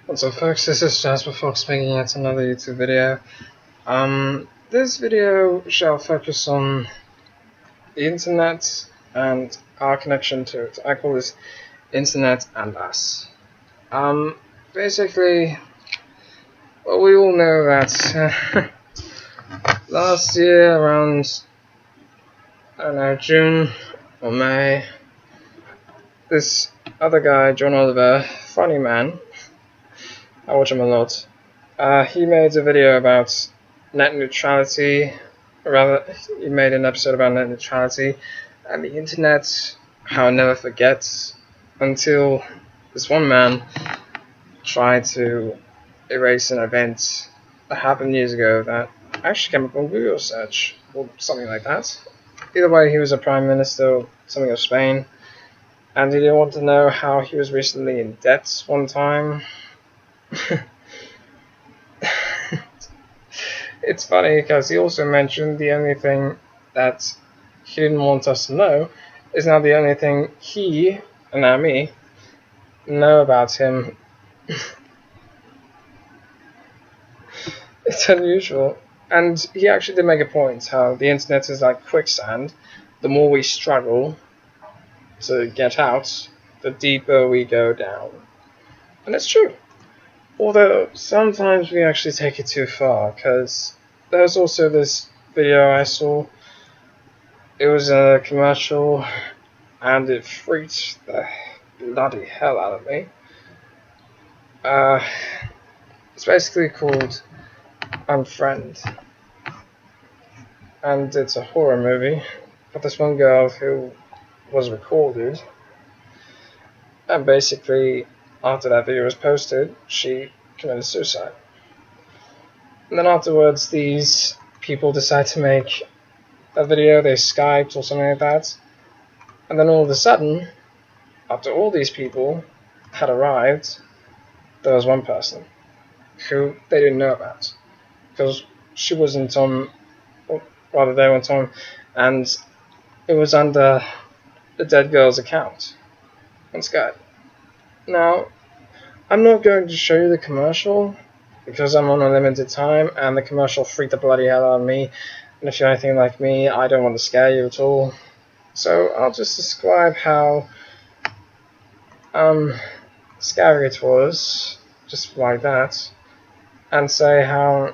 What's up, folks? This is Jasper Fox making yet another YouTube video. This video shall focus on the internet and our connection to it. I call this Internet and Us. Basically, well, we all know that last year around, I don't know, June or May, this other guy, John Oliver, funny man, I watch him a lot. He made a video about net neutrality, or rather, he made an episode about net neutrality and the internet, how it never forgets, until this one man tried to erase an event that happened years ago that actually came up on Google search, or something like that. Either way, he was a prime minister, something of Spain, and he didn't want to know how he was recently in debt one time. It's funny because he also mentioned the only thing that he didn't want us to know is now the only thing he, and now me, know about him. It's unusual. And he actually did make a point how the internet is like quicksand. The more we struggle to get out, the deeper we go down. And it's true. Although sometimes we actually take it too far, because there's also this video I saw. It was a commercial, and it freaked the bloody hell out of me. It's basically called Unfriend, and it's a horror movie. But this one girl who was recorded, and basically after that video was posted, she committed suicide. And then afterwards, these people decide to make a video, they Skyped or something like that. And then all of a sudden, after all these people had arrived, there was one person who they didn't know about. Because she wasn't on, or rather they weren't on, and it was under the dead girl's account on Skype. Now, I'm not going to show you the commercial, because I'm on a limited time, and the commercial freaked the bloody hell out of me, and if you're anything like me, I don't want to scare you at all. So I'll just describe how scary it was, just like that, and say how,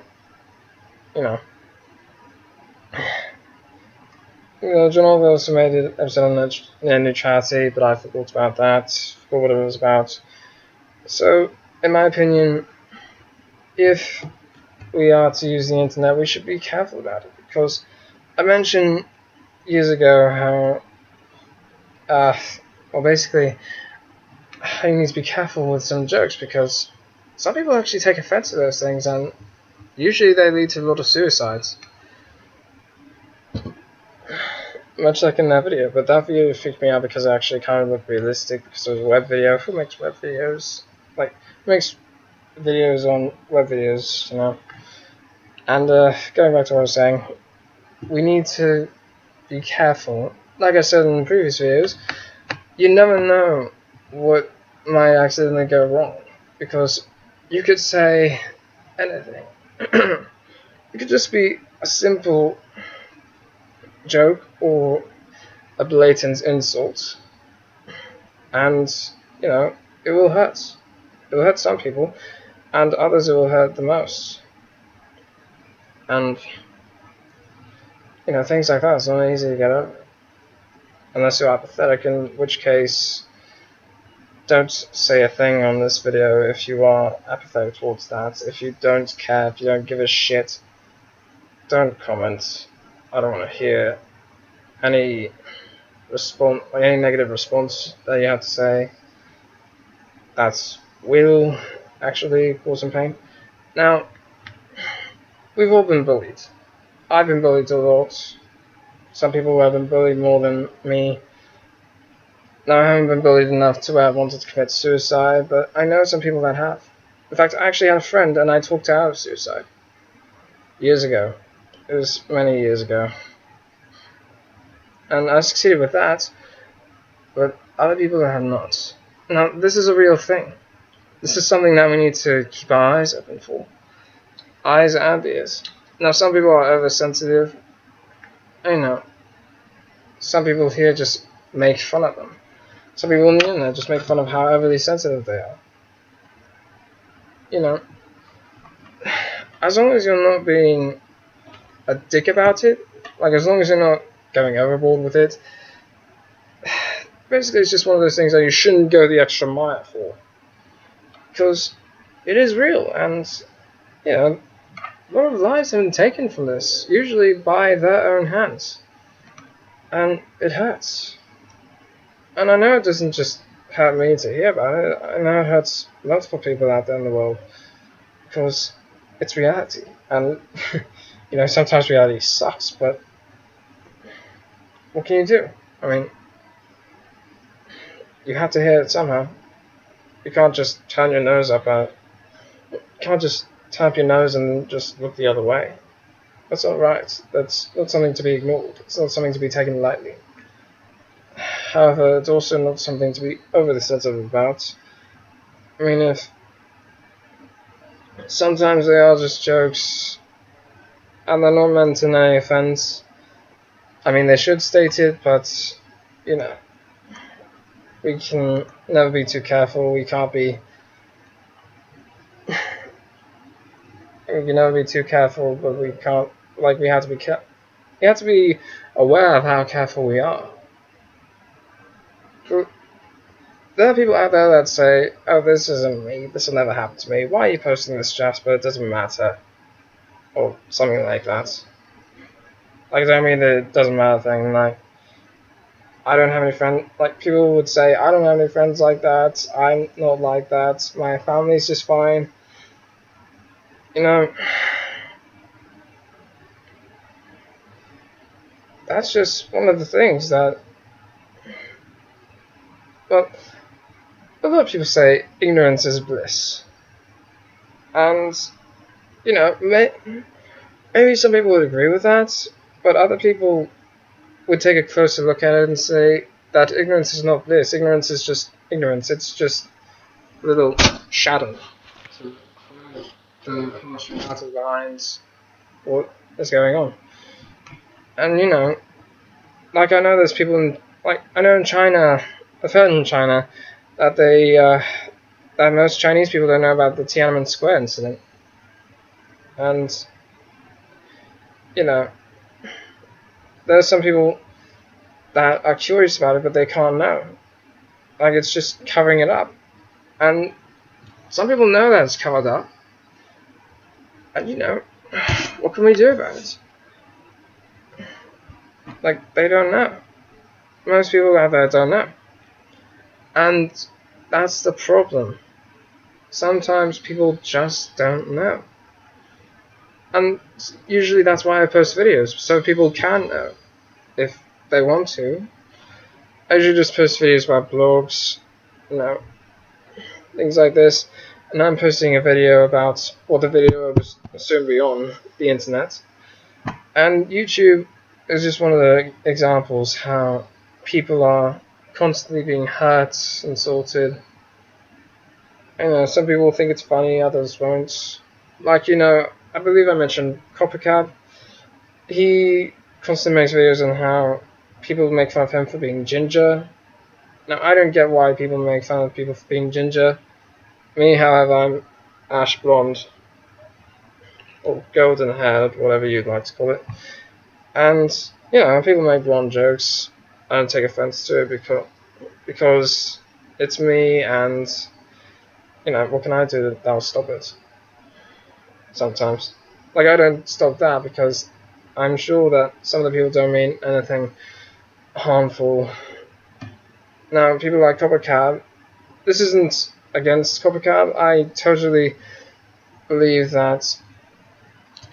John Oliver also made an episode on net neutrality, but I forgot about that, forgot what it was about. So, in my opinion, if we are to use the internet, we should be careful about it, because I mentioned years ago how, basically, how you need to be careful with some jokes, because some people actually take offense to those things, and usually they lead to a lot of suicides. Much like in that video, but that video freaked me out because it actually kind of looked realistic, because it was a web video. Who makes web videos? Like, who makes videos on web videos, And going back to what I was saying, we need to be careful. Like I said in the previous videos, you never know what might accidentally go wrong, because you could say anything. It could just be a simple joke or a blatant insult, and it will hurt. It will hurt some people, and others it will hurt the most. And things like that is not easy to get over, unless you're apathetic, in which case don't say a thing on this video if you are apathetic towards that. If you don't care, if you don't give a shit, don't comment. I don't want to hear any negative response that you have to say. That will actually cause some pain. Now, we've all been bullied. I've been bullied a lot. Some people have been bullied more than me. Now, I haven't been bullied enough to where I wanted to commit suicide, but I know some people that have. In fact, I actually had a friend, and I talked her out of suicide. Years ago. It was many years ago. And I succeeded with that, but other people have not. Now, this is a real thing. This is something that we need to keep our eyes open for. Eyes and ears. Now, some people are oversensitive. You know, some people here just make fun of them. Some people on the internet just make fun of how overly sensitive they are. You know, as long as you're not being a dick about it, like as long as you're not going overboard with it, basically it's just one of those things that you shouldn't go the extra mile for. Because it is real, and, you know, a lot of lives have been taken from this, usually by their own hands. And it hurts. And I know it doesn't just hurt me to hear about it, I know it hurts multiple people out there in the world, because it's reality. And, you know, sometimes reality sucks, but what can you do? I mean, you have to hear it somehow. You can't just turn your nose up at it. You can't just turn up your nose and just look the other way. That's not right. That's not something to be ignored. It's not something to be taken lightly. However, it's also not something to be overly sensitive about. I mean, if sometimes they are just jokes, and they're not meant in any offense. I mean, they should state it, but, you know, we can never be too careful. We can't be. We can never be too careful, but we can't. Like, we have to be we have to be aware of how careful we are. There are people out there that say, "Oh, this isn't me. This will never happen to me. Why are you posting this, Jasper? It doesn't matter," or something like that. Like, I don't mean the "it doesn't matter" thing. Like, I don't have any friends. Like, people would say, "I don't have any friends like that. I'm not like that. My family's just fine." You know, that's just one of the things that. Well, a lot of people say ignorance is bliss. And, you know, maybe some people would agree with that, but other people would take a closer look at it and say that ignorance is not bliss. Ignorance is just ignorance. It's just a little shadow to the partial matter behind what is going on. And, you know, like, I know there's people in, like, I know in China, I've heard in China that that most Chinese people don't know about the Tiananmen Square incident. And, you know, there's some people that are curious about it, but they can't know. Like, it's just covering it up. And some people know that it's covered up. And, you know, what can we do about it? Like, they don't know. Most people out there don't know. And that's the problem. Sometimes people just don't know. And usually that's why I post videos, so people can know if they want to. I usually just post videos about blogs, you know, things like this. And I'm posting a video about, well, the video will soon be on the internet. And YouTube is just one of the examples how people are constantly being hurt, insulted. You know, some people think it's funny, others won't. Like, you know, I believe I mentioned Coppercab. He constantly makes videos on how people make fun of him for being ginger. Now, I don't get why people make fun of people for being ginger. Me, however, I'm ash blonde, or golden haired, whatever you'd like to call it. And, you know, people make blonde jokes. I don't take offense to it because it's me, and, you know, what can I do that'll stop it? Sometimes. Like, I don't stop that because I'm sure that some of the people don't mean anything harmful. Now, people like Coppercab, this isn't against Coppercab. I totally believe that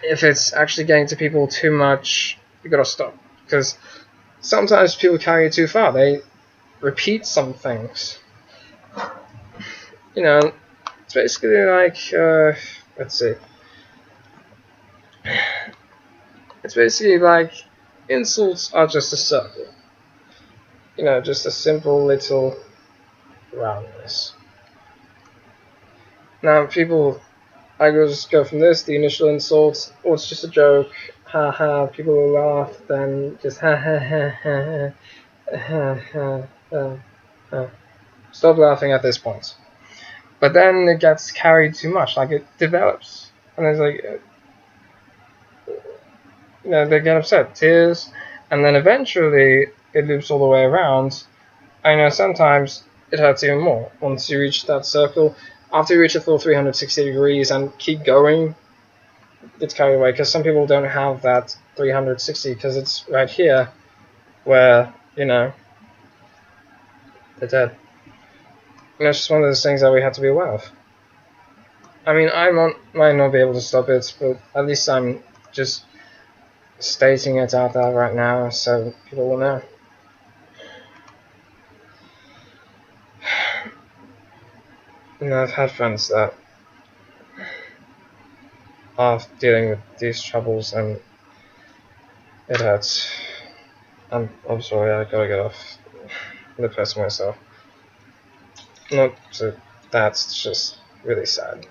if it's actually getting to people too much, you gotta stop. Because sometimes people carry it too far. They repeat some things. You know, it's basically like, let's see. It's basically like insults are just a circle. You know, just a simple little roundness. Now, people, I will just go from this, the initial insults, oh, it's just a joke, ha ha, people will laugh, then just ha ha ha ha ha ha ha ha. Stop laughing at this point. But then it gets carried too much, like it develops. And it's like, they get upset, tears, and then eventually it loops all the way around. I know sometimes it hurts even more once you reach that circle. After you reach a full 360 degrees and keep going, it's carried away, because some people don't have that 360, because it's right here where, they're dead. And it's just one of those things that we have to be aware of. I mean, might not be able to stop it, but at least I'm just stating it out there right now so people will know. I've had friends that are dealing with these troubles, and it hurts. I'm sorry, I gotta get off the person myself. Not so that's just really sad.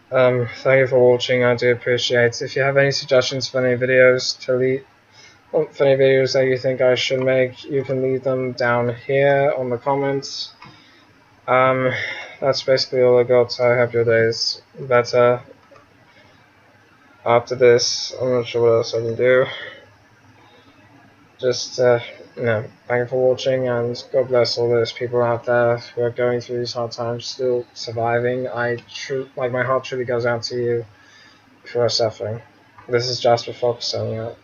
Thank you for watching, I do appreciate it. If you have any suggestions for any videos funny videos that you think I should make, you can leave them down here on the comments. That's basically all I got. I hope your day is better after this. I'm not sure what else I can do. Just, thank you for watching, and God bless all those people out there who are going through these hard times, still surviving. My heart truly goes out to you who are suffering. This is Jasper Fox signing out.